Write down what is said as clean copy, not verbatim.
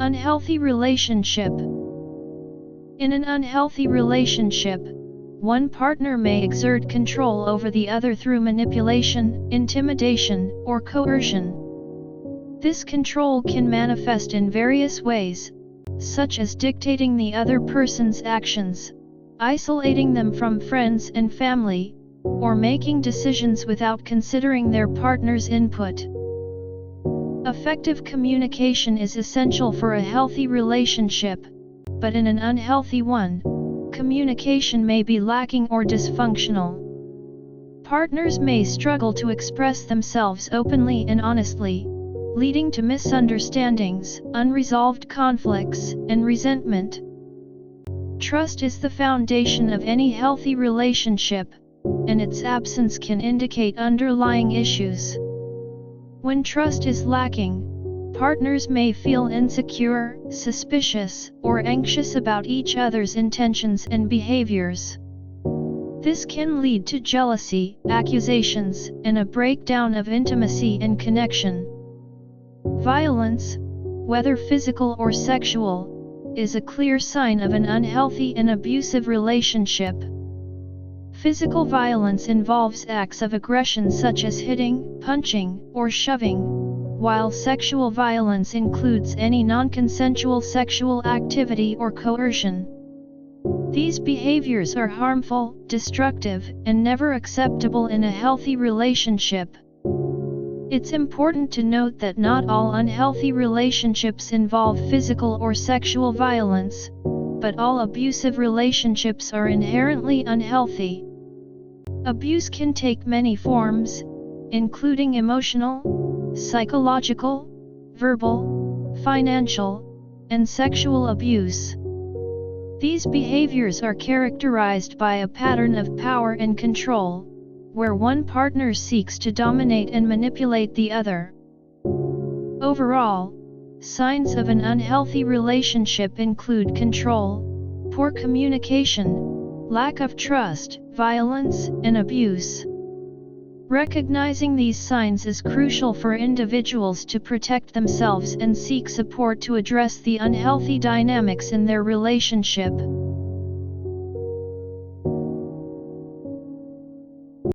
Unhealthy relationship. In an unhealthy relationship, one partner may exert control over the other through manipulation, intimidation, or coercion. This control can manifest in various ways, such as dictating the other person's actions, isolating them from friends and family, or making decisions without considering their partner's input. Effective communication is essential for a healthy relationship, but in an unhealthy one, communication may be lacking or dysfunctional. Partners may struggle to express themselves openly and honestly, leading to misunderstandings, unresolved conflicts, and resentment. Trust is the foundation of any healthy relationship, and its absence can indicate underlying issues. When trust is lacking, partners may feel insecure, suspicious, or anxious about each other's intentions and behaviors. This can lead to jealousy, accusations, and a breakdown of intimacy and connection. Violence, whether physical or sexual, is a clear sign of an unhealthy and abusive relationship. Physical violence involves acts of aggression such as hitting, punching, or shoving, while sexual violence includes any non-consensual sexual activity or coercion. These behaviors are harmful, destructive, and never acceptable in a healthy relationship. It's important to note that not all unhealthy relationships involve physical or sexual violence, but all abusive relationships are inherently unhealthy. Abuse can take many forms, including emotional, psychological, verbal, financial, and sexual abuse. These behaviors are characterized by a pattern of power and control, where one partner seeks to dominate and manipulate the other. Overall, signs of an unhealthy relationship include control, poor communication, lack of trust, violence, and abuse. Recognizing these signs is crucial for individuals to protect themselves and seek support to address the unhealthy dynamics in their relationship.